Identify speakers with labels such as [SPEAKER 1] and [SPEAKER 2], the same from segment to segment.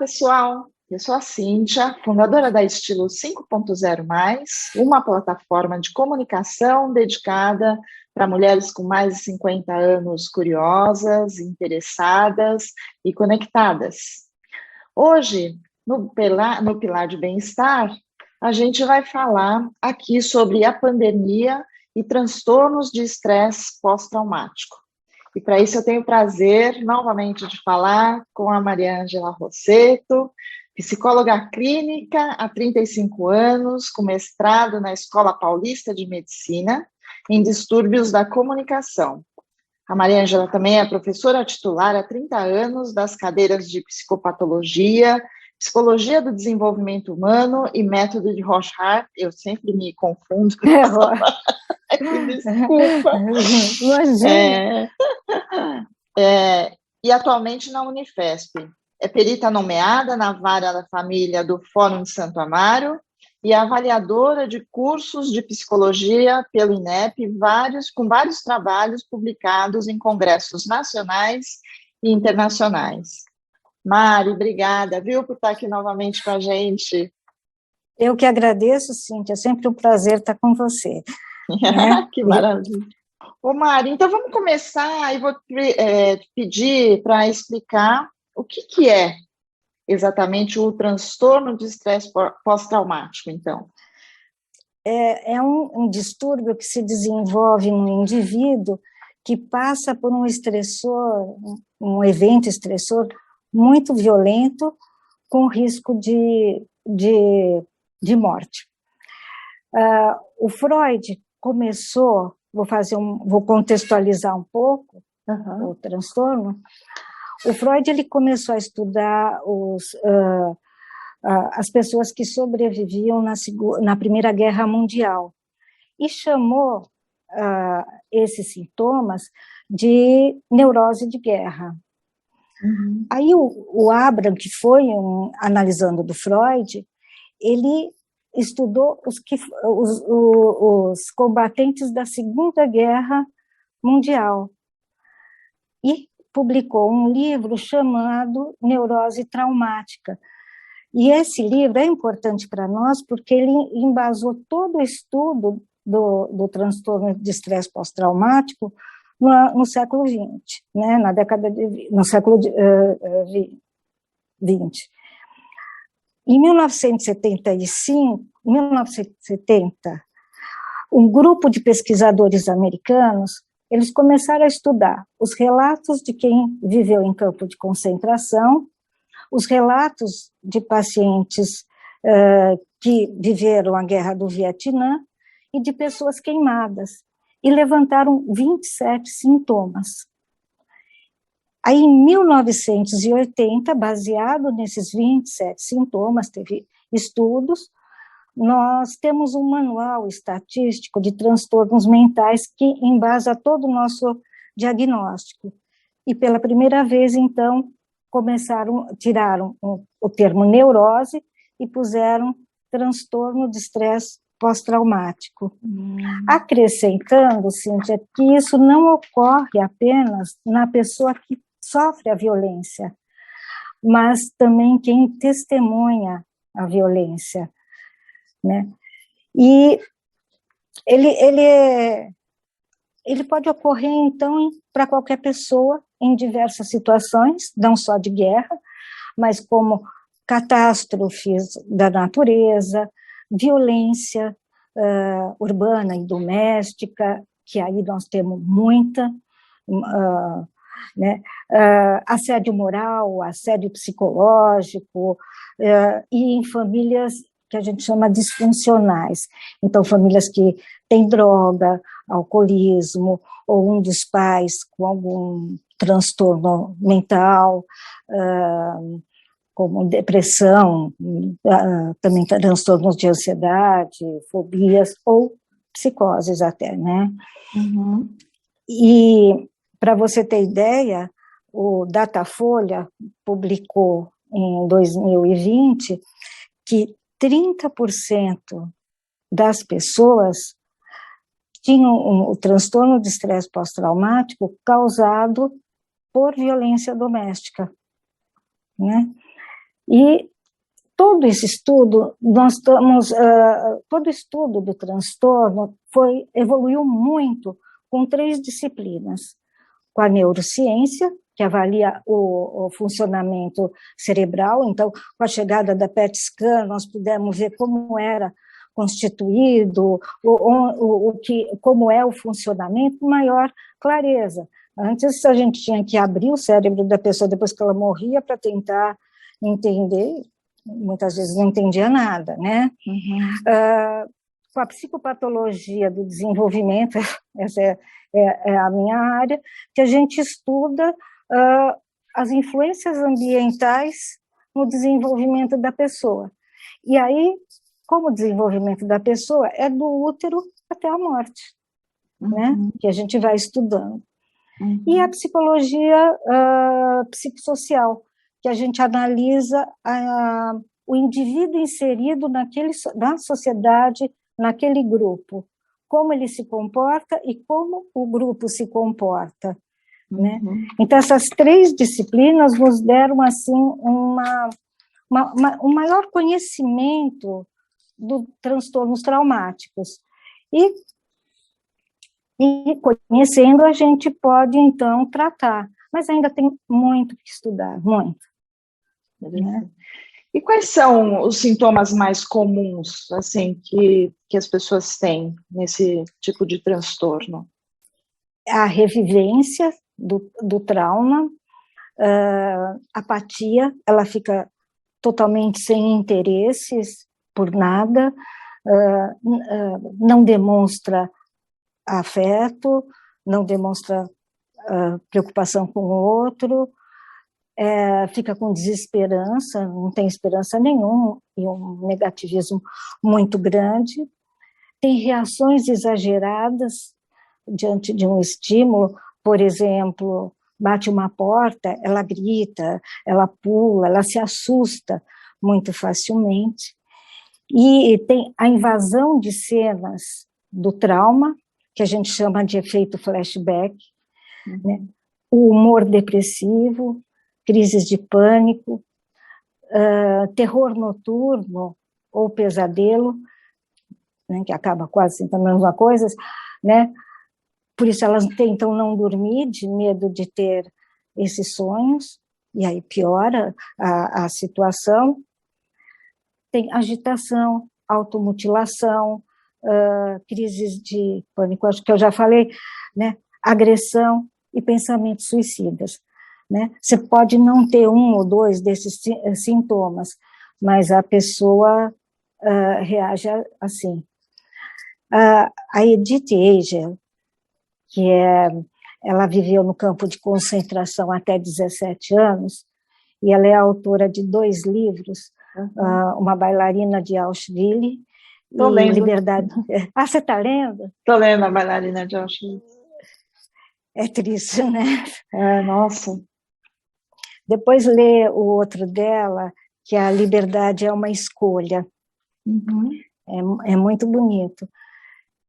[SPEAKER 1] pessoal. Eu sou a Cíntia, fundadora da Estilo 5.0+, uma plataforma de comunicação dedicada para mulheres com mais de 50 anos curiosas, interessadas e conectadas. Hoje, no Pilar de Bem-Estar, a gente vai falar aqui sobre a pandemia e transtornos de estresse pós-traumático. E para isso eu tenho o prazer, novamente, de falar com a Mariângela Rossetto, psicóloga clínica há 35 anos, com mestrado na Escola Paulista de Medicina, em distúrbios da comunicação. A Mariângela também é professora titular há 30 anos das cadeiras de psicopatologia, psicologia do desenvolvimento humano e método de Rorschach. Eu sempre me confundo. Desculpa. E atualmente na Unifesp. É perita nomeada na vara da família do Fórum de Santo Amaro e avaliadora de cursos de psicologia pelo INEP, com vários trabalhos publicados em congressos nacionais e internacionais. Mari, obrigada, viu, por estar aqui novamente com a gente.
[SPEAKER 2] Eu que agradeço, Cíntia, é sempre um prazer estar com você.
[SPEAKER 1] Né? Que maravilha. Ô, Mari, então vamos começar e vou pedir para explicar o que é exatamente o transtorno de estresse pós-traumático, então.
[SPEAKER 2] É um distúrbio que se desenvolve no indivíduo que passa por um estressor, um evento estressor muito violento, com risco de morte. O Freud começou, vou contextualizar um pouco o transtorno. O Freud ele começou a estudar as pessoas que sobreviviam na Primeira Guerra Mundial e chamou esses sintomas de neurose de guerra. Uhum. Aí o Abraham, que foi analisando do Freud, ele estudou os combatentes da Segunda Guerra Mundial e publicou um livro chamado Neurose Traumática. E esse livro é importante para nós porque ele embasou todo o estudo do transtorno de estresse pós-traumático no século XX, né, no século XX. Em 1970, um grupo de pesquisadores americanos, eles começaram a estudar os relatos de quem viveu em campo de concentração, os relatos de pacientes que viveram a guerra do Vietnã e de pessoas queimadas, e levantaram 27 sintomas. Aí, em 1980, baseado nesses 27 sintomas, teve estudos, nós temos um manual estatístico de transtornos mentais que embasa todo o nosso diagnóstico. E pela primeira vez, então, tiraram o termo neurose e puseram transtorno de estresse pós-traumático. Acrescentando, Cíntia, que isso não ocorre apenas na pessoa que sofre a violência, mas também quem testemunha a violência, né? E ele pode ocorrer, então, para qualquer pessoa, em diversas situações, não só de guerra, mas como catástrofes da natureza, violência urbana e doméstica, que aí nós temos muita, né? Assédio moral, assédio psicológico, e em famílias que a gente chama disfuncionais. Então, famílias que têm droga, alcoolismo, ou um dos pais com algum transtorno mental, como depressão, também transtornos de ansiedade, fobias ou psicoses até, né? Uhum. E, para você ter ideia, o Datafolha publicou em 2020 que 30% das pessoas tinham o transtorno de estresse pós-traumático causado por violência doméstica, né? E todo esse estudo, todo estudo do transtorno evoluiu muito com 3 disciplinas, com a neurociência, que avalia o funcionamento cerebral. Então, com a chegada da PET scan, nós pudemos ver como era constituído, como é o funcionamento, com maior clareza. Antes, a gente tinha que abrir o cérebro da pessoa depois que ela morria para tentar entender, muitas vezes não entendia nada, né? Com a psicopatologia do desenvolvimento, essa é a minha área, que a gente estuda as influências ambientais no desenvolvimento da pessoa. E aí, como o desenvolvimento da pessoa é do útero até a morte, né? Que a gente vai estudando. E a psicologia psicossocial, que a gente analisa o indivíduo inserido na sociedade, naquele grupo, como ele se comporta e como o grupo se comporta, né? Então, essas 3 disciplinas nos deram, assim, um maior conhecimento dos transtornos traumáticos. E conhecendo, a gente pode, então, tratar. Mas ainda tem muito que estudar, muito. Né?
[SPEAKER 1] E quais são os sintomas mais comuns, assim, que as pessoas têm nesse tipo de transtorno?
[SPEAKER 2] A revivência do trauma, apatia, ela fica totalmente sem interesses por nada, não demonstra afeto, não demonstra preocupação com o outro, fica com desesperança, não tem esperança nenhuma, e um negativismo muito grande, tem reações exageradas diante de um estímulo, por exemplo, bate uma porta, ela grita, ela pula, ela se assusta muito facilmente, e tem a invasão de cenas do trauma, que a gente chama de efeito flashback, né? O humor depressivo, crises de pânico, terror noturno ou pesadelo, né, que acaba quase sendo a mesma coisa, né? Por isso elas tentam não dormir, de medo de ter esses sonhos, e aí piora a situação. Tem agitação, automutilação, crises de pânico, acho que eu já falei, né? Agressão e pensamentos suicidas. Né? Você pode não ter 1 ou 2 desses sintomas, mas a pessoa reage assim. A Edith Eger, ela viveu no campo de concentração até 17 anos, e ela é autora de 2 livros, Uma Bailarina de Auschwitz e Liberdade. Você está lendo?
[SPEAKER 1] Estou lendo A Bailarina de Auschwitz.
[SPEAKER 2] É triste, né?
[SPEAKER 1] Nossa.
[SPEAKER 2] Depois lê o outro dela, que a liberdade é uma escolha. É muito bonito.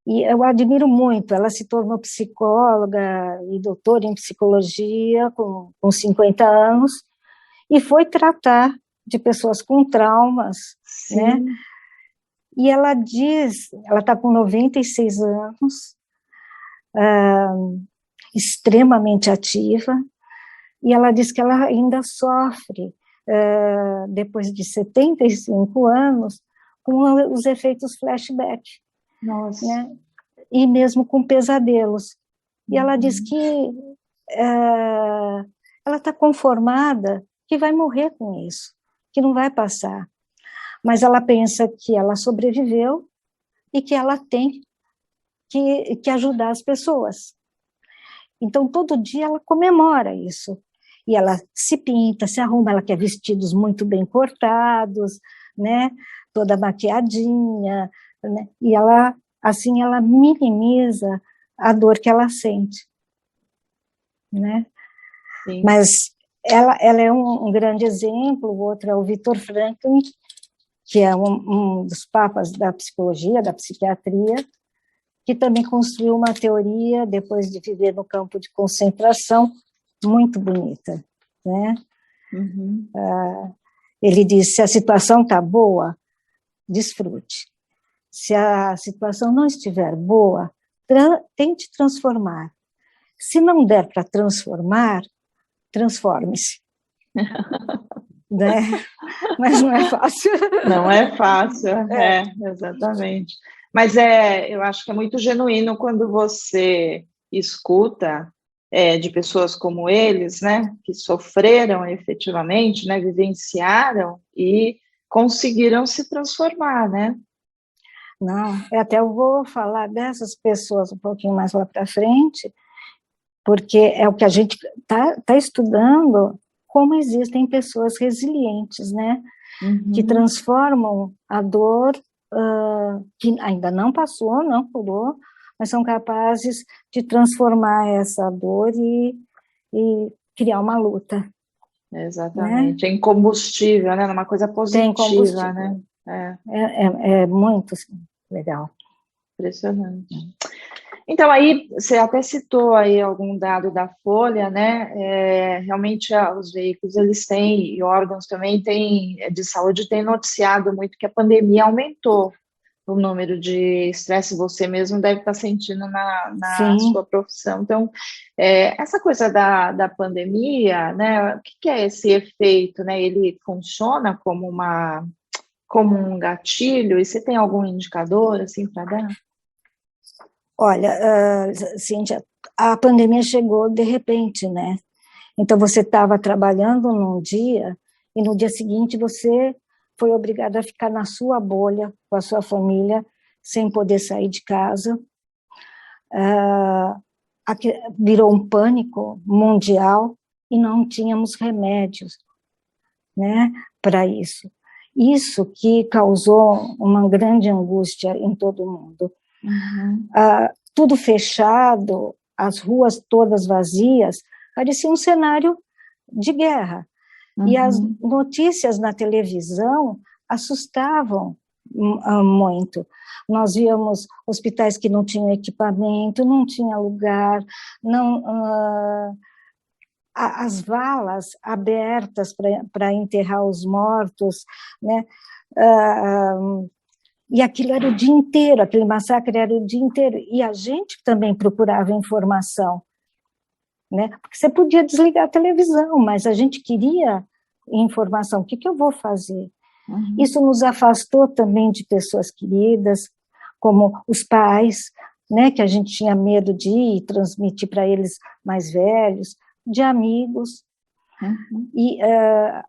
[SPEAKER 2] E eu admiro muito, ela se tornou psicóloga e doutora em psicologia com 50 anos, e foi tratar de pessoas com traumas, né? E ela diz, ela está com 96 anos, extremamente ativa, e ela diz que ela ainda sofre, depois de 75 anos, com os efeitos flashback.
[SPEAKER 1] Nossa.
[SPEAKER 2] Né? E mesmo com pesadelos. E ela diz que ela está conformada que vai morrer com isso, que não vai passar. Mas ela pensa que ela sobreviveu e que ela tem que ajudar as pessoas. Então, todo dia ela comemora isso. E ela se pinta, se arruma, ela quer vestidos muito bem cortados, né? Toda maquiadinha, né? E ela, assim, ela minimiza a dor que ela sente, né?
[SPEAKER 1] Sim.
[SPEAKER 2] Mas ela é um grande exemplo. O outro é o Viktor Frankl, que é um dos papas da psicologia, da psiquiatria, que também construiu uma teoria, depois de viver no campo de concentração, muito bonita, né? Ele diz, se a situação está boa, desfrute. Se a situação não estiver boa, tente transformar. Se não der para transformar, transforme-se. Né? Mas não é fácil.
[SPEAKER 1] Não é fácil, exatamente. Mas eu acho que é muito genuíno quando você escuta de pessoas como eles, né, que sofreram efetivamente, né, vivenciaram e conseguiram se transformar, né?
[SPEAKER 2] Não, até eu vou falar dessas pessoas um pouquinho mais lá para frente, porque é o que a gente tá estudando, como existem pessoas resilientes, né? Uhum. Que transformam a dor, que ainda não passou, não curou, mas são capazes de transformar essa dor e criar uma luta.
[SPEAKER 1] Exatamente, né? Em combustível, né? Numa coisa positiva, né?
[SPEAKER 2] É muito legal.
[SPEAKER 1] Impressionante. Então, aí, você até citou aí algum dado da Folha, né? Realmente, os veículos, eles têm, e órgãos também de saúde, têm noticiado muito que a pandemia aumentou o número de estresse, você mesmo deve estar sentindo na sua profissão. Então, essa coisa da pandemia, né? O que é esse efeito, né? Ele funciona como um gatilho? E você tem algum indicador, assim, para dar?
[SPEAKER 2] Olha, Cíntia, a pandemia chegou de repente, né? Então, você estava trabalhando num dia e no dia seguinte você foi obrigado a ficar na sua bolha, com a sua família, sem poder sair de casa. Virou um pânico mundial e não tínhamos remédios, né, para isso. Isso que causou uma grande angústia em todo mundo. Uhum. Tudo fechado, as ruas todas vazias, parecia um cenário de guerra. Uhum. E as notícias na televisão assustavam muito. Nós víamos hospitais que não tinham equipamento, não tinha lugar, as valas abertas para enterrar os mortos, né? E aquilo era o dia inteiro, aquele massacre era o dia inteiro. E a gente também procurava informação, né? Porque você podia desligar a televisão, mas a gente queria informação. O que eu vou fazer? Uhum. Isso nos afastou também de pessoas queridas, como os pais, né? Que a gente tinha medo de ir e transmitir para eles mais velhos, de amigos. Uhum. E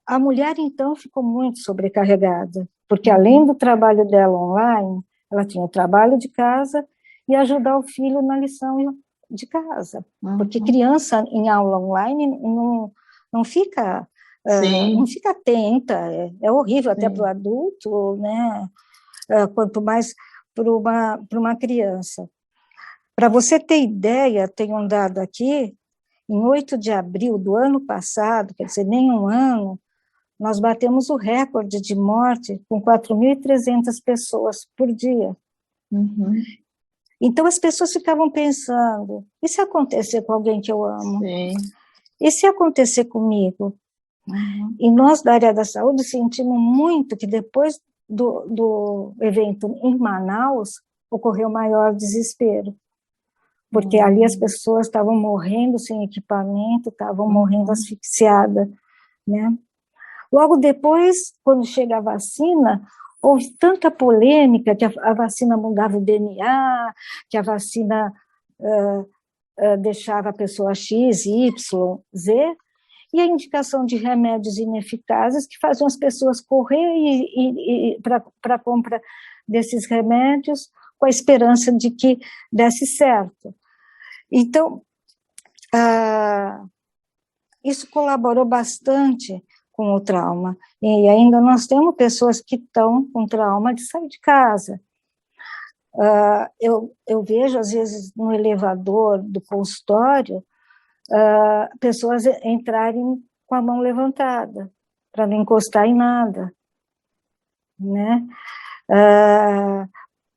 [SPEAKER 2] a mulher, então, ficou muito sobrecarregada, porque além do trabalho dela online, ela tinha o trabalho de casa e ajudar o filho na lição de casa, porque criança em aula online não fica atenta, é horrível até para o adulto, né? Quanto mais para uma criança. Para você ter ideia, tem um dado aqui, em 8 de abril do ano passado, quer dizer, nem um ano, nós batemos o recorde de morte com 4.300 pessoas por dia. Uhum. Então, as pessoas ficavam pensando, e se acontecer com alguém que eu amo?
[SPEAKER 1] Sim.
[SPEAKER 2] E se acontecer comigo? Uhum. E nós, da área da saúde, sentimos muito que depois do evento em Manaus, ocorreu maior desespero. Porque ali as pessoas estavam morrendo sem equipamento, estavam morrendo asfixiadas, né? Logo depois, quando chega a vacina, houve tanta polêmica que a vacina mudava o DNA, que a vacina deixava a pessoa X, Y, Z, e a indicação de remédios ineficazes que faziam as pessoas correr para a compra desses remédios com a esperança de que desse certo. Então, isso colaborou bastante com o trauma. E ainda nós temos pessoas que estão com trauma de sair de casa. Eu vejo, às vezes, no elevador do consultório, pessoas entrarem com a mão levantada, para não encostar em nada, né?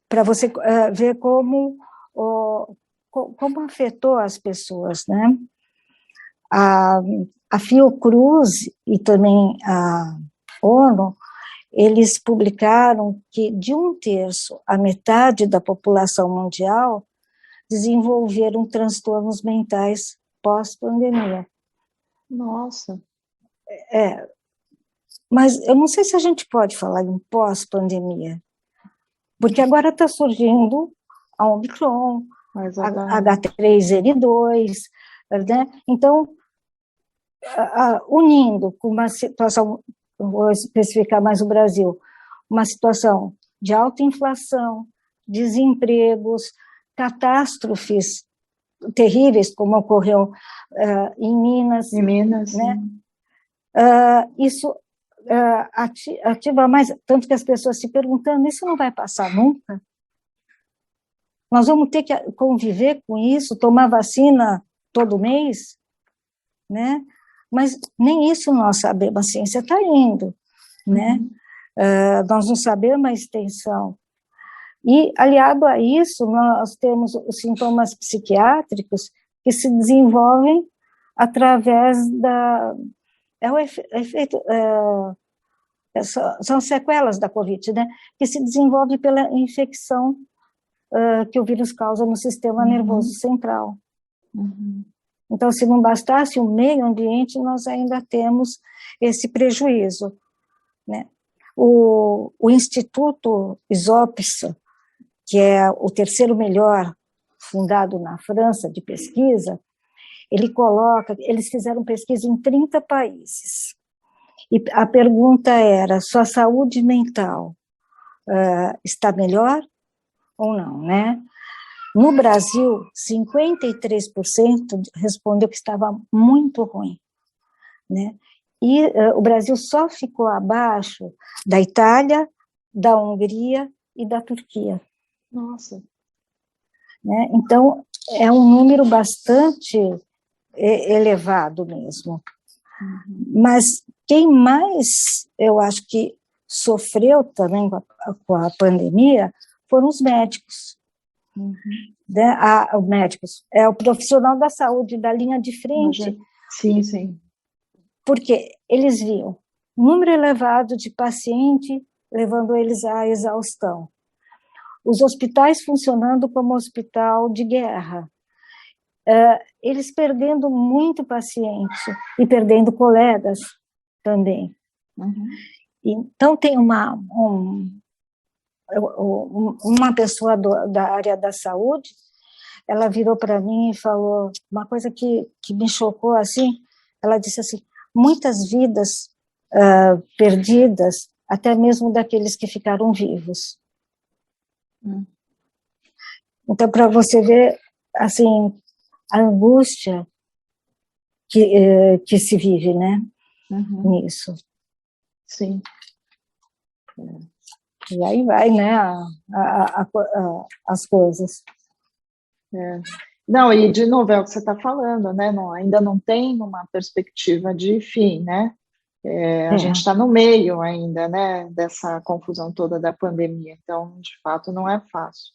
[SPEAKER 2] Para você ver como afetou as pessoas, né? A Fiocruz e também ONU, eles publicaram que de 1/3 a metade da população mundial desenvolveram transtornos mentais pós-pandemia.
[SPEAKER 1] Nossa.
[SPEAKER 2] Mas eu não sei se a gente pode falar em pós-pandemia, porque agora está surgindo a Omicron, H3N2, né? Então, unindo com uma situação, vou especificar mais o Brasil, uma situação de alta inflação, desempregos, catástrofes terríveis, como ocorreu em Minas.
[SPEAKER 1] Em Minas,
[SPEAKER 2] né? Isso ativa mais, tanto que as pessoas se perguntando, isso não vai passar nunca? Nós vamos ter que conviver com isso, tomar vacina todo mês, né? Mas nem isso nós sabemos, a ciência está indo, né? Nós não sabemos a extensão. E, aliado a isso, nós temos os sintomas psiquiátricos que se desenvolvem através da... são sequelas da Covid, né? Que se desenvolve pela infecção que o vírus causa no sistema nervoso central. Então, se não bastasse o meio ambiente, nós ainda temos esse prejuízo, né? O Instituto Ipsos, que é o terceiro melhor fundado na França de pesquisa, eles fizeram pesquisa em 30 países. E a pergunta era, sua saúde mental está melhor ou não, né? No Brasil, 53% respondeu que estava muito ruim, né? E o Brasil só ficou abaixo da Itália, da Hungria e da Turquia.
[SPEAKER 1] Nossa.
[SPEAKER 2] Né? Então, é um número bastante elevado mesmo. Mas quem mais, eu acho que sofreu também com a pandemia foram os médicos. Né? Médicos, o profissional da saúde da linha de frente.
[SPEAKER 1] Sim, sim.
[SPEAKER 2] Porque eles viam um número elevado de pacientes, levando eles à exaustão. Os hospitais funcionando como hospital de guerra. Eles perdendo muito paciente e perdendo colegas também. Então, tem uma pessoa da área da saúde, ela virou para mim e falou uma coisa que me chocou assim, ela disse assim, muitas vidas perdidas, até mesmo daqueles que ficaram vivos. Então, para você ver, assim, a angústia que se vive, né, nisso.
[SPEAKER 1] Sim.
[SPEAKER 2] E aí vai, né, as coisas.
[SPEAKER 1] Não, e de novo, é o que você está falando, né? Ainda não tem uma perspectiva de fim, né? A gente está no meio ainda, né, dessa confusão toda da pandemia, então, de fato, não é fácil.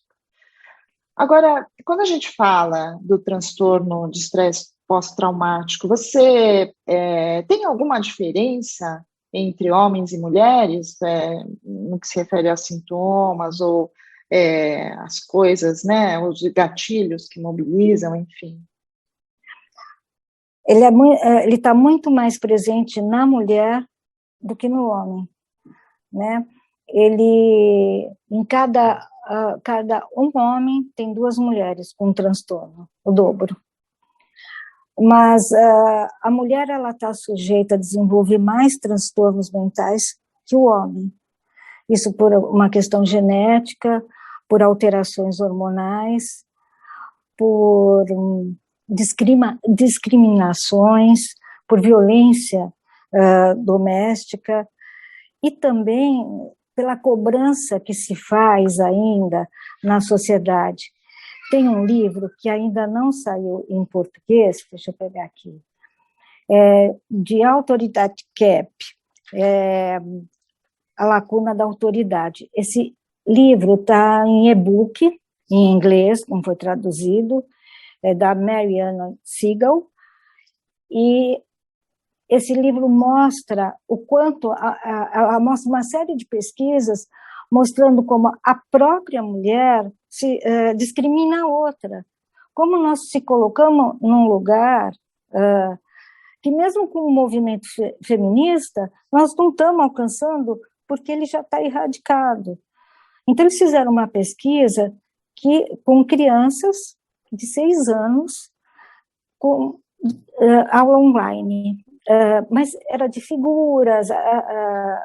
[SPEAKER 1] Agora, quando a gente fala do transtorno de estresse pós-traumático, você tem alguma diferença entre homens e mulheres no que se refere aos sintomas ou as coisas, né, os gatilhos que mobilizam, enfim?
[SPEAKER 2] Ele está muito mais presente na mulher do que no homem, né? Em cada um homem tem 2 mulheres com transtorno, o dobro. Mas a mulher ela está sujeita a desenvolver mais transtornos mentais que o homem. Isso por uma questão genética, por alterações hormonais, por discriminações, por violência doméstica e também pela cobrança que se faz ainda na sociedade. Tem um livro que ainda não saiu em português, deixa eu pegar aqui, de Autoridade Cap, A Lacuna da Autoridade. Esse livro está em e-book, em inglês, não foi traduzido, é da Marianne Siegel, e esse livro mostra o quanto, mostra uma série de pesquisas mostrando como a própria mulher discrimina a outra, como nós se colocamos num lugar que mesmo com o movimento feminista, nós não estamos alcançando porque ele já está erradicado. Então, eles fizeram uma pesquisa com crianças de 6 anos, com aula online, mas era de figuras,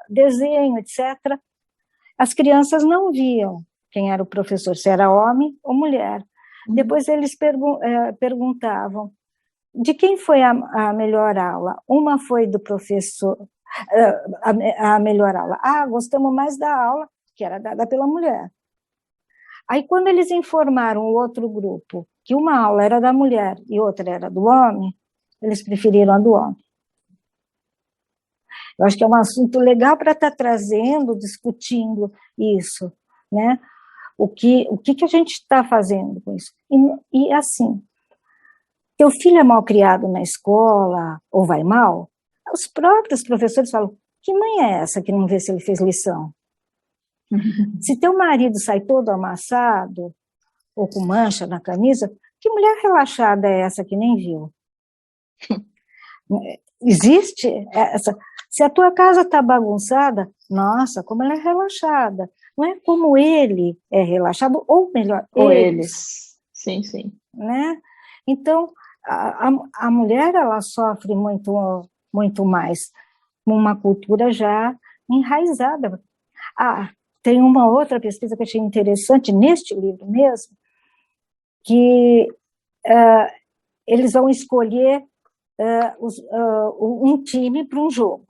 [SPEAKER 2] desenho, etc. As crianças não viam quem era o professor, se era homem ou mulher. Depois eles perguntavam de quem foi a melhor aula. Uma foi do professor, a melhor aula. Gostamos mais da aula que era dada pela mulher. Aí, quando eles informaram o outro grupo que uma aula era da mulher e outra era do homem, eles preferiram a do homem. Eu acho que é um assunto legal para estar trazendo, discutindo isso, né? O que a gente está fazendo com isso? E assim, teu filho é mal criado na escola ou vai mal, os próprios professores falam, que mãe é essa que não vê se ele fez lição? Se teu marido sai todo amassado ou com mancha na camisa, que mulher relaxada é essa que nem viu? Existe essa... Se a tua casa está bagunçada, nossa, como ela é relaxada. Não é como ele é relaxado, ou melhor,
[SPEAKER 1] ou eles. Sim, sim.
[SPEAKER 2] Né? Então, a mulher, ela sofre muito, muito mais, uma cultura já enraizada. Tem uma outra pesquisa que eu achei interessante, neste livro mesmo, que eles vão escolher um time para um jogo,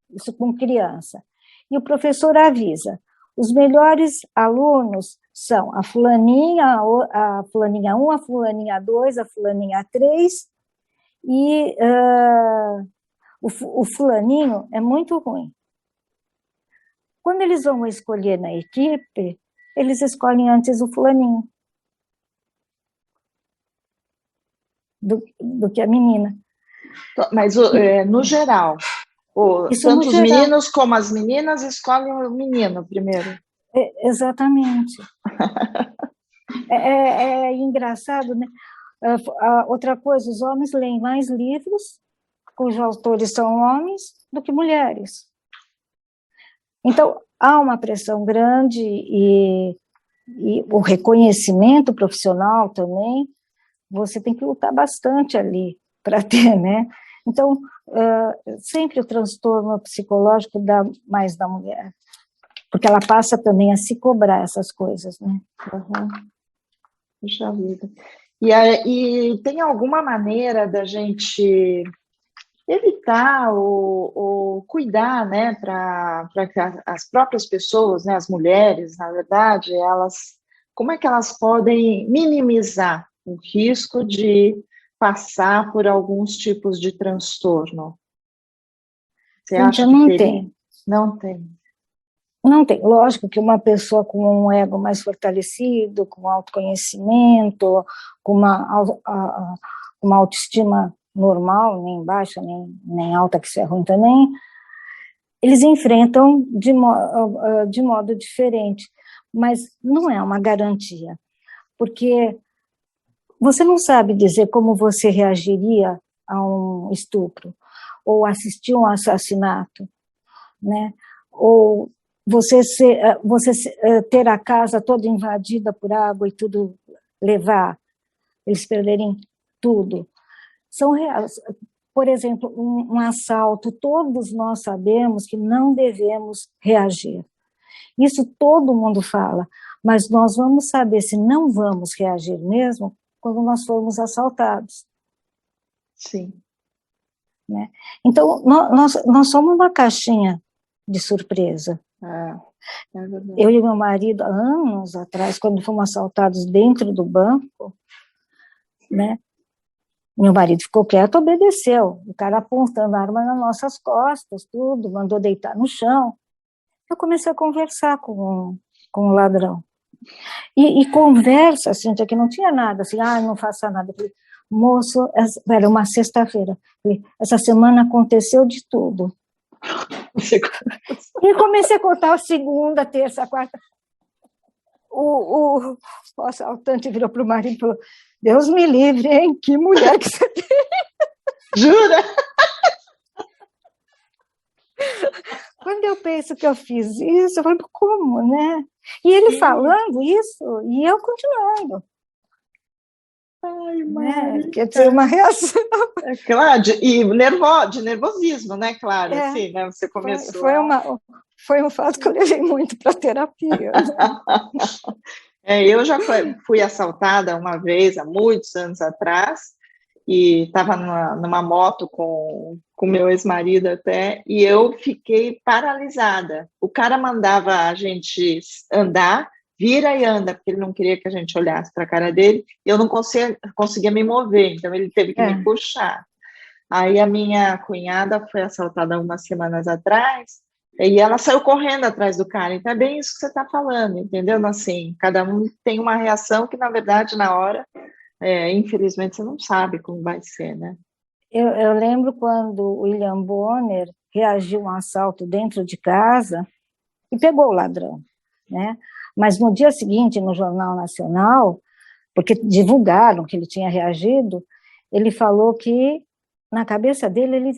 [SPEAKER 2] isso com criança. E o professor avisa, os melhores alunos são a fulaninha 1, a fulaninha 2, a fulaninha 3, e o fulaninho é muito ruim. Quando eles vão escolher na equipe, eles escolhem antes o fulaninho do que a menina.
[SPEAKER 1] Mas, no geral, tanto os meninos como as meninas escolhem o menino primeiro.
[SPEAKER 2] Exatamente. É engraçado, né? Outra coisa, os homens leem mais livros cujos autores são homens do que mulheres. Então, há uma pressão grande e o reconhecimento profissional também, você tem que lutar bastante ali para ter, né? Então, sempre o transtorno psicológico dá mais da mulher, porque ela passa também a se cobrar essas coisas, né?
[SPEAKER 1] Puxa vida. E tem alguma maneira da gente evitar ou cuidar, né, para que as próprias pessoas, né, as mulheres, na verdade, como é que elas podem minimizar o risco de passar por alguns tipos de transtorno? Você acha que
[SPEAKER 2] não tem.
[SPEAKER 1] Não tem.
[SPEAKER 2] Não tem. Lógico que uma pessoa com um ego mais fortalecido, com autoconhecimento, com uma autoestima normal, nem baixa, nem alta, que isso é ruim também, eles enfrentam de modo diferente. Mas não é uma garantia, porque você não sabe dizer como você reagiria a um estupro, ou assistir um assassinato, né? Ou você ter a casa toda invadida por água e tudo levar, eles perderem tudo. Por exemplo, um assalto, todos nós sabemos que não devemos reagir. Isso todo mundo fala, mas nós vamos saber se não vamos reagir mesmo quando nós formos assaltados.
[SPEAKER 1] Sim.
[SPEAKER 2] Né? Então, nós somos uma caixinha de surpresa.
[SPEAKER 1] É verdade.
[SPEAKER 2] Eu e meu marido, anos atrás, quando fomos assaltados dentro do banco, né? Meu marido ficou quieto, obedeceu. O cara apontando a arma nas nossas costas, tudo, mandou deitar no chão. Eu comecei a conversar com o ladrão. E conversa, assim, que não tinha nada, assim, não faça nada. Eu falei, moço, era uma sexta-feira, essa semana aconteceu de tudo. E comecei a contar a segunda, terça, quarta. O assaltante virou para o marido e falou, Deus me livre, hein? Que mulher que você tem.
[SPEAKER 1] Jura?
[SPEAKER 2] Quando eu penso que eu fiz isso, eu falo, como, né? E ele falando isso, e eu continuando.
[SPEAKER 1] Ai,
[SPEAKER 2] né? Quer dizer, uma reação.
[SPEAKER 1] É claro, de nervosismo, né? Claro, assim, né? Você começou.
[SPEAKER 2] Foi um fato que eu levei muito para a terapia. Né?
[SPEAKER 1] Eu já fui assaltada uma vez, há muitos anos atrás, e estava numa moto com meu ex-marido até, e eu fiquei paralisada. O cara mandava a gente andar, vira e anda, porque ele não queria que a gente olhasse para a cara dele, e eu não conseguia me mover, então ele teve que me puxar. Aí a minha cunhada foi assaltada algumas semanas atrás, e ela saiu correndo atrás do cara. Então é bem isso que você está falando, entendeu? Assim, cada um tem uma reação que, na verdade, na hora, infelizmente, você não sabe como vai ser, né?
[SPEAKER 2] Eu lembro quando o William Bonner reagiu a um assalto dentro de casa e pegou o ladrão, né? Mas no dia seguinte, no Jornal Nacional, porque divulgaram que ele tinha reagido, ele falou que, na cabeça dele, ele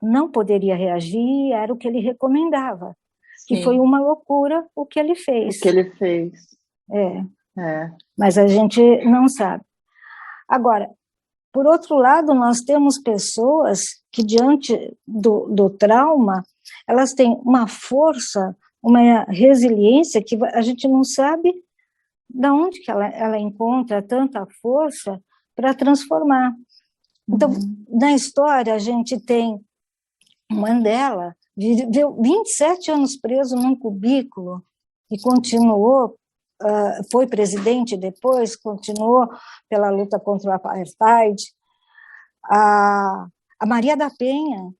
[SPEAKER 2] não poderia reagir, era o que ele recomendava. Sim. Que foi uma loucura o que ele fez.
[SPEAKER 1] O que ele fez.
[SPEAKER 2] Mas a gente não sabe. Agora, por outro lado, nós temos pessoas que, diante do trauma, elas têm uma força, uma resiliência que a gente não sabe de onde que ela encontra tanta força para transformar. Então, na história, a gente tem Mandela, viveu 27 anos preso num cubículo e continuou, foi presidente depois, continuou pela luta contra o apartheid. A Maria da Penha,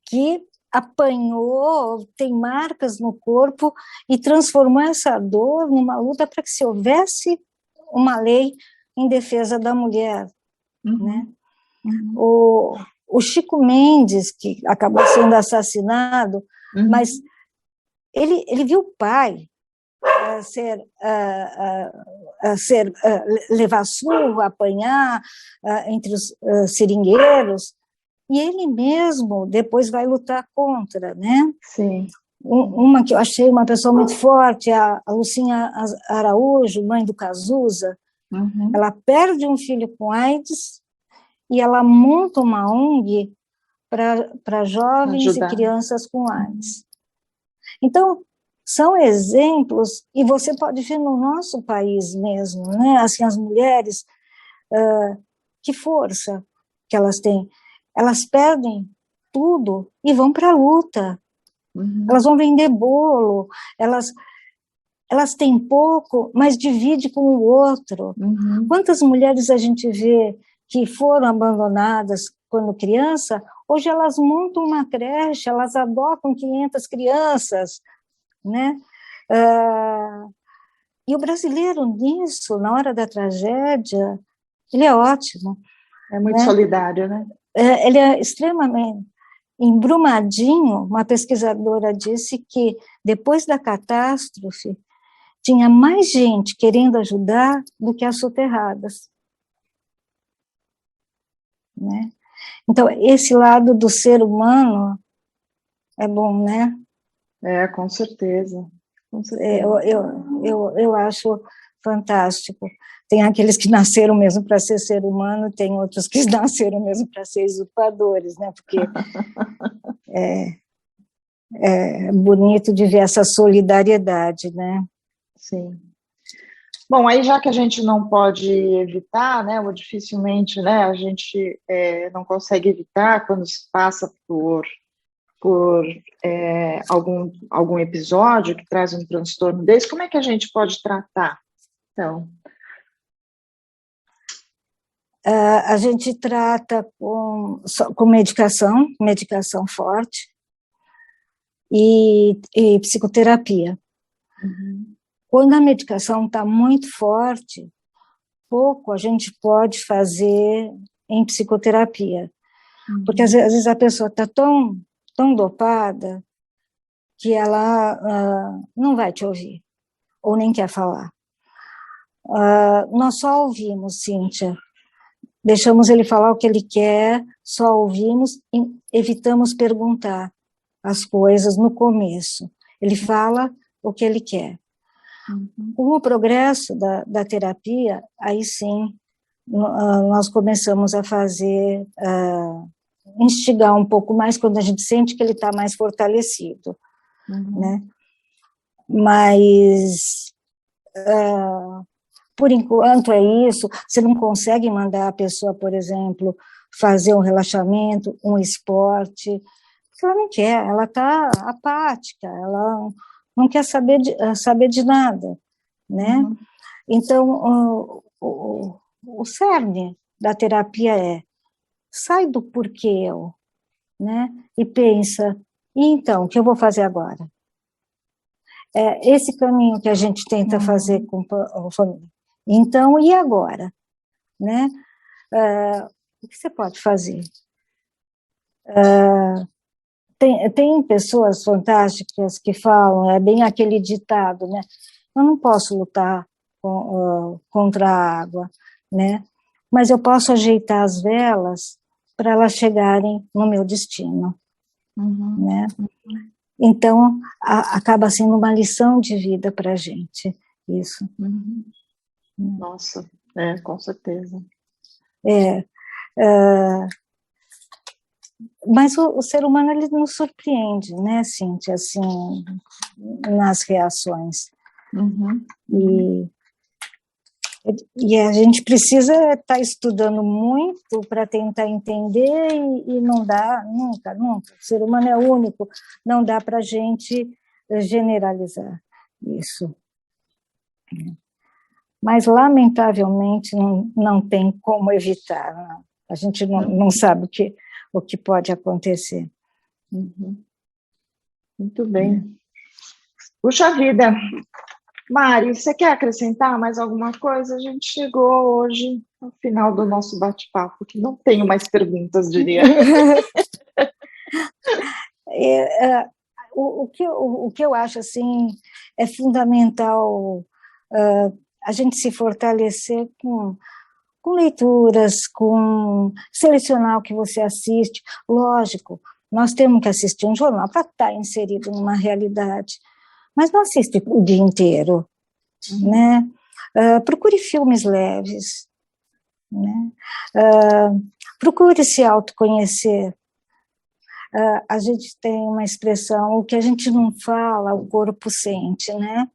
[SPEAKER 2] que apanhou, tem marcas no corpo e transformou essa dor numa luta para que se houvesse uma lei em defesa da mulher. Né? O Chico Mendes, que acabou sendo assassinado, mas ele viu o pai levar surra, apanhar entre os seringueiros, e ele mesmo depois vai lutar contra, né?
[SPEAKER 1] Sim.
[SPEAKER 2] Uma que eu achei uma pessoa muito forte, a Lucinha Araújo, mãe do Cazuza, ela perde um filho com AIDS e ela monta uma ONG para jovens e crianças com AIDS. Então, são exemplos, e você pode ver no nosso país mesmo, né? Assim, as mulheres, que força que elas têm. Elas perdem tudo e vão para a luta. Elas vão vender bolo, elas têm pouco, mas dividem com o outro. Quantas mulheres a gente vê que foram abandonadas quando criança, hoje elas montam uma creche, elas adotam 500 crianças, né? E o brasileiro nisso, na hora da tragédia, ele é ótimo.
[SPEAKER 1] É muito solidário, né?
[SPEAKER 2] Ele é extremamente... Em Brumadinho, uma pesquisadora disse que, depois da catástrofe, tinha mais gente querendo ajudar do que as soterradas. Né? Então, esse lado do ser humano é bom, né?
[SPEAKER 1] Com certeza. Com certeza.
[SPEAKER 2] Eu acho fantástico. Tem aqueles que nasceram mesmo para ser humano, tem outros que nasceram mesmo para ser usurpadores, né? Porque é bonito de ver essa solidariedade, né?
[SPEAKER 1] Sim. Bom, aí já que a gente não pode evitar, né, ou dificilmente, né, a gente não consegue evitar quando se passa por algum episódio que traz um transtorno desse, como é que a gente pode tratar? Então,
[SPEAKER 2] a gente trata com medicação forte e psicoterapia. Quando a medicação está muito forte, pouco a gente pode fazer em psicoterapia, porque às vezes a pessoa está tão dopada que ela não vai te ouvir, ou nem quer falar. Nós só ouvimos, Cíntia, deixamos ele falar o que ele quer, só ouvimos e evitamos perguntar as coisas no começo. Ele fala o que ele quer. Com o progresso da terapia, aí sim, nós começamos a fazer, instigar um pouco mais quando a gente sente que ele está mais fortalecido, né? Mas, por enquanto é isso, você não consegue mandar a pessoa, por exemplo, fazer um relaxamento, um esporte, porque ela não quer, ela está apática, ela não quer saber de nada, né? Então, o cerne da terapia é, sai do porquê eu, né? E pensa, e então, o que eu vou fazer agora? É esse caminho que a gente tenta fazer com a família. Então, e agora? Né? O que você pode fazer? Tem pessoas fantásticas que falam, é bem aquele ditado, né? Eu não posso lutar contra a água, né? Mas eu posso ajeitar as velas para elas chegarem no meu destino, né? Então, acaba sendo uma lição de vida para a gente, isso.
[SPEAKER 1] Nossa, com certeza.
[SPEAKER 2] Mas o ser humano, ele nos surpreende, né, Cíntia, assim, nas reações. E a gente precisa estar estudando muito para tentar entender e não dá, nunca. O ser humano é único, não dá para a gente generalizar isso. Mas, lamentavelmente, não tem como evitar. Não. A gente não sabe o que pode acontecer.
[SPEAKER 1] Muito bem. Puxa vida. Mari, você quer acrescentar mais alguma coisa? A gente chegou hoje ao final do nosso bate-papo, que não tenho mais perguntas, diria.
[SPEAKER 2] O que eu acho assim é fundamental a gente se fortalecer com leituras, com selecionar o que você assiste. Lógico, nós temos que assistir um jornal para estar inserido numa realidade, mas não assiste o dia inteiro, né? Procure filmes leves, né? Procure se autoconhecer. A gente tem uma expressão, o que a gente não fala, o corpo sente, né?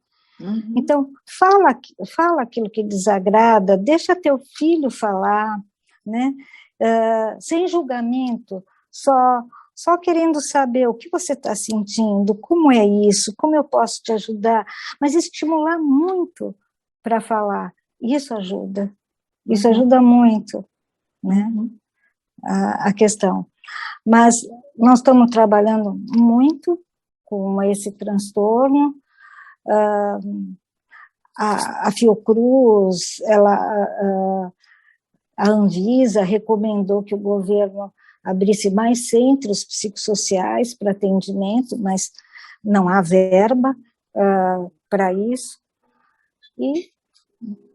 [SPEAKER 2] Então, fala aquilo que desagrada, deixa teu filho falar, né? Sem julgamento, só querendo saber o que você está sentindo, como é isso, como eu posso te ajudar, mas estimular muito para falar, isso ajuda muito, né? A questão. Mas nós estamos trabalhando muito com esse transtorno. A Fiocruz, a Anvisa recomendou que o governo abrisse mais centros psicossociais para atendimento, mas não há verba para isso. E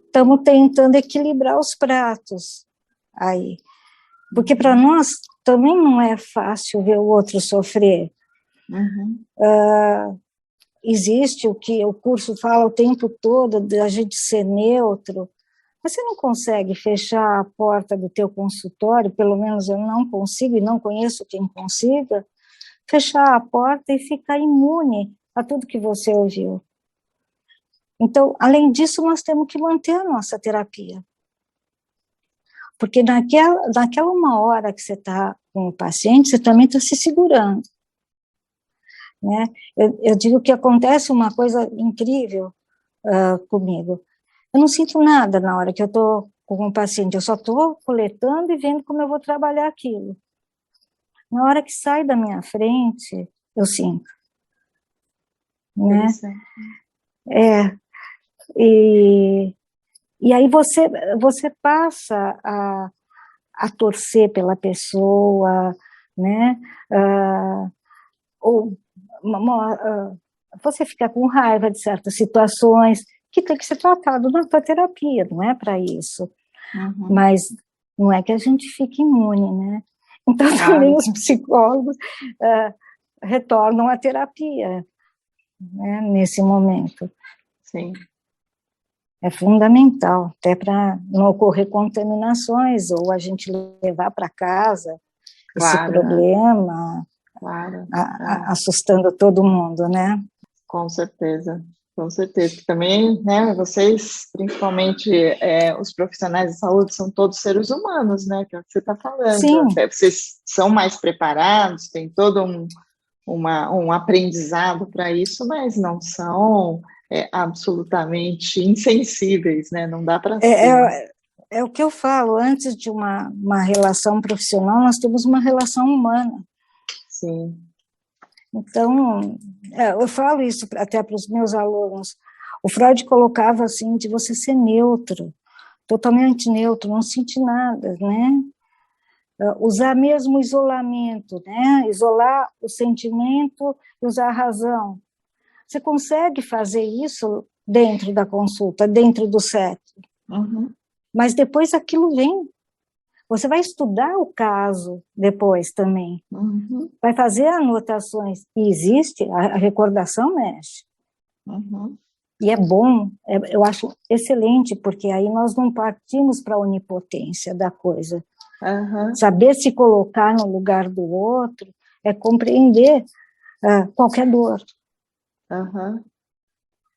[SPEAKER 2] estamos tentando equilibrar os pratos aí. Porque para nós também não é fácil ver o outro sofrer. Existe o que o curso fala o tempo todo, de a gente ser neutro, mas você não consegue fechar a porta do teu consultório, pelo menos eu não consigo, e não conheço quem consiga, fechar a porta e ficar imune a tudo que você ouviu. Então, além disso, nós temos que manter a nossa terapia. Porque naquela uma hora que você está com o paciente, você também está se segurando. Né? Eu digo que acontece uma coisa incrível comigo. Eu não sinto nada na hora que eu estou com o paciente, eu só estou coletando e vendo como eu vou trabalhar aquilo. Na hora que sai da minha frente, eu sinto. Né? E aí você passa a torcer pela pessoa, né? Ou você fica com raiva de certas situações que tem que ser tratado na tua terapia, não é para isso.
[SPEAKER 1] Uhum.
[SPEAKER 2] Mas não é que a gente fique imune, né? Então, também os psicólogos retornam à terapia, né, nesse momento.
[SPEAKER 1] Sim.
[SPEAKER 2] É fundamental, até para não ocorrer contaminações, ou a gente levar para casa esse problema, assustando todo mundo, né?
[SPEAKER 1] Com certeza. Com certeza. Também, né, vocês, principalmente os profissionais de saúde, são todos seres humanos, né, que é o que você está falando.
[SPEAKER 2] Sim.
[SPEAKER 1] Até vocês são mais preparados, tem todo um aprendizado para isso, mas não são absolutamente insensíveis, né, não dá para ser.
[SPEAKER 2] É o que eu falo, antes de uma relação profissional, nós temos uma relação humana.
[SPEAKER 1] Sim.
[SPEAKER 2] Então, eu falo isso até para os meus alunos. O Freud colocava assim, de você ser neutro, totalmente neutro, não sentir nada, né? Usar mesmo o isolamento, né? Isolar o sentimento e usar a razão. Você consegue fazer isso dentro da consulta, dentro do CET.
[SPEAKER 1] Uhum.
[SPEAKER 2] Mas depois aquilo vem. Você vai estudar o caso depois também.
[SPEAKER 1] Uhum.
[SPEAKER 2] Vai fazer anotações. E existe, a recordação mexe.
[SPEAKER 1] Uhum.
[SPEAKER 2] E é bom, eu acho excelente, porque aí nós não partimos para a onipotência da coisa.
[SPEAKER 1] Uhum.
[SPEAKER 2] Saber se colocar no lugar do outro é compreender qualquer dor.
[SPEAKER 1] Uhum.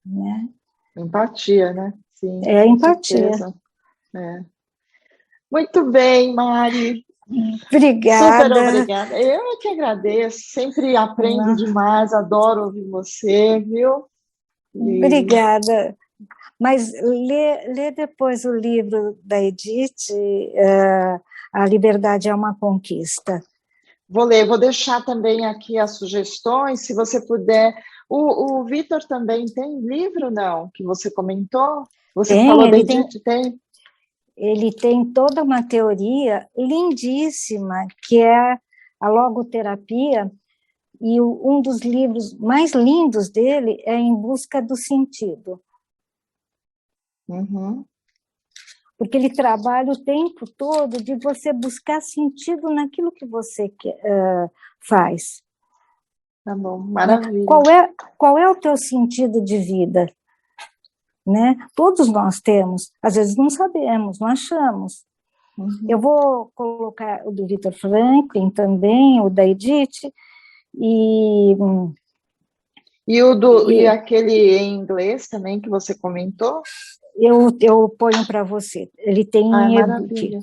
[SPEAKER 2] Né?
[SPEAKER 1] Empatia, né? Sim,
[SPEAKER 2] é empatia.
[SPEAKER 1] Muito bem, Mari.
[SPEAKER 2] Obrigada.
[SPEAKER 1] Super obrigada. Eu é que agradeço, sempre aprendo demais, adoro ouvir você, viu?
[SPEAKER 2] Obrigada. Mas lê depois o livro da Edith, A Liberdade é uma Conquista.
[SPEAKER 1] Vou ler, vou deixar também aqui as sugestões, se você puder. O Vitor também tem livro, não? Que você comentou? Você falou da Edith, tem?
[SPEAKER 2] Ele tem toda uma teoria lindíssima, que é a logoterapia, e um dos livros mais lindos dele é Em Busca do Sentido.
[SPEAKER 1] Uhum.
[SPEAKER 2] Porque ele trabalha o tempo todo de você buscar sentido naquilo que você faz.
[SPEAKER 1] Tá bom, maravilha.
[SPEAKER 2] Qual é o teu sentido de vida? Né? Todos nós temos, às vezes não sabemos, não achamos.
[SPEAKER 1] Uhum.
[SPEAKER 2] Eu vou colocar o do Viktor Franklin também, o da Edith,
[SPEAKER 1] e aquele em inglês também que você comentou?
[SPEAKER 2] Eu ponho para você. Ele tem em e-book.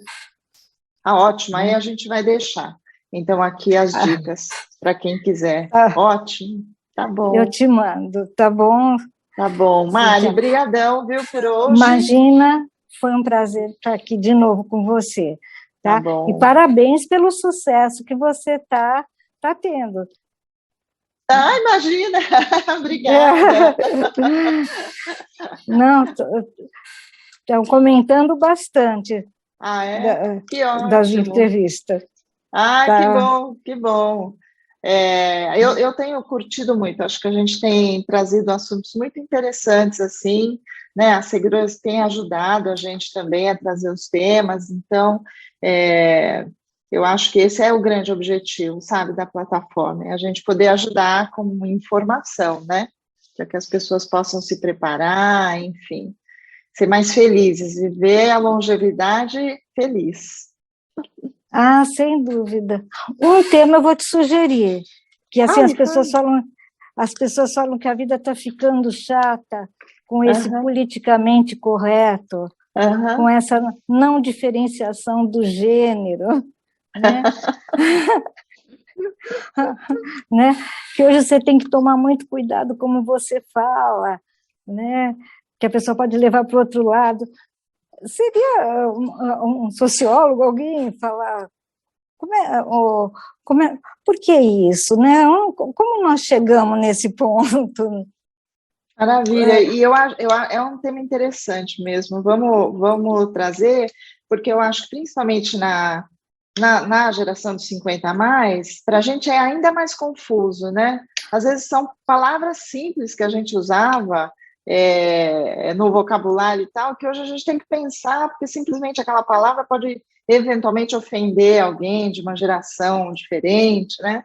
[SPEAKER 1] Ótimo, aí a gente vai deixar. Então, aqui as dicas para quem quiser. Ótimo, tá bom.
[SPEAKER 2] Eu te mando, tá bom?
[SPEAKER 1] Tá bom. Mari, brigadão, viu, por hoje.
[SPEAKER 2] Imagina, foi um prazer estar aqui de novo com você. Tá bom. E parabéns pelo sucesso que você tá tendo.
[SPEAKER 1] Imagina! Obrigada!
[SPEAKER 2] Não, estão comentando bastante
[SPEAKER 1] que ótimo.
[SPEAKER 2] Das entrevistas.
[SPEAKER 1] Que bom, que bom. Eu tenho curtido muito, acho que a gente tem trazido assuntos muito interessantes, assim, né? A segurança tem ajudado a gente também a trazer os temas, então eu acho que esse é o grande objetivo, sabe, da plataforma, é a gente poder ajudar com informação, né? Para que as pessoas possam se preparar, enfim, ser mais felizes, viver a longevidade feliz.
[SPEAKER 2] Sem dúvida. Um tema eu vou te sugerir, que assim as pessoas falam que a vida está ficando chata com esse politicamente correto, com essa não diferenciação do gênero, né? Né? Que hoje você tem que tomar muito cuidado como você fala, né? Que a pessoa pode levar para o outro lado. Seria um sociólogo, alguém falar por que isso, né? Como nós chegamos nesse ponto?
[SPEAKER 1] Maravilha, e é um tema interessante mesmo, vamos trazer, porque eu acho que principalmente na geração dos 50 a mais, para a gente é ainda mais confuso, né? Às vezes são palavras simples que a gente usava no vocabulário e tal, que hoje a gente tem que pensar, porque simplesmente aquela palavra pode eventualmente ofender alguém de uma geração diferente, né?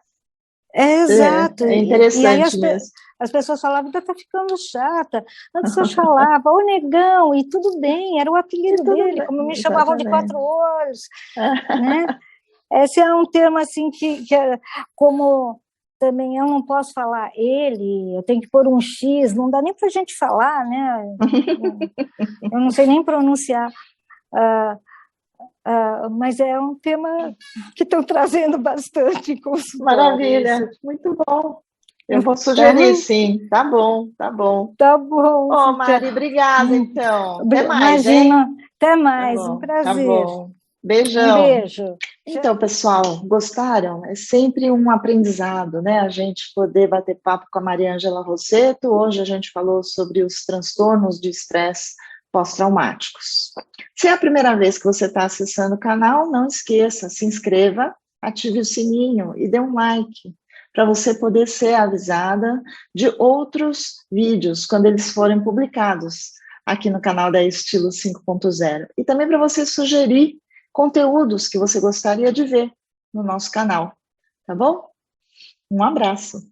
[SPEAKER 2] Exato.
[SPEAKER 1] É
[SPEAKER 2] E aí
[SPEAKER 1] interessante mesmo.
[SPEAKER 2] as pessoas falavam, tá ficando chata. Antes eu falava, ô negão, e tudo bem, era o apelido dele, como me chamavam de quatro olhos, né? Esse é um termo assim que como também eu não posso falar ele, eu tenho que pôr um X, não dá nem para a gente falar, né? Eu não sei nem pronunciar. Mas é um tema que estão trazendo bastante em consultório.
[SPEAKER 1] Maravilha, muito bom. Eu vou sugerir, sim. Tá bom, tá bom.
[SPEAKER 2] Tá bom.
[SPEAKER 1] Ô, Mari, obrigada, então. Até mais,
[SPEAKER 2] Imagina,
[SPEAKER 1] hein?
[SPEAKER 2] até mais,
[SPEAKER 1] Tá bom,
[SPEAKER 2] um prazer.
[SPEAKER 1] tá bom. Beijão.
[SPEAKER 2] Um beijo.
[SPEAKER 1] Então, pessoal, gostaram? É sempre um aprendizado, né? A gente poder bater papo com a Mariângela Rossetto. Hoje a gente falou sobre os transtornos de estresse pós-traumáticos. Se é a primeira vez que você está acessando o canal, não esqueça, se inscreva, ative o sininho e dê um like, para você poder ser avisada de outros vídeos quando eles forem publicados aqui no canal da Estilo 5.0. E também para você sugerir conteúdos que você gostaria de ver no nosso canal, tá bom? Um abraço!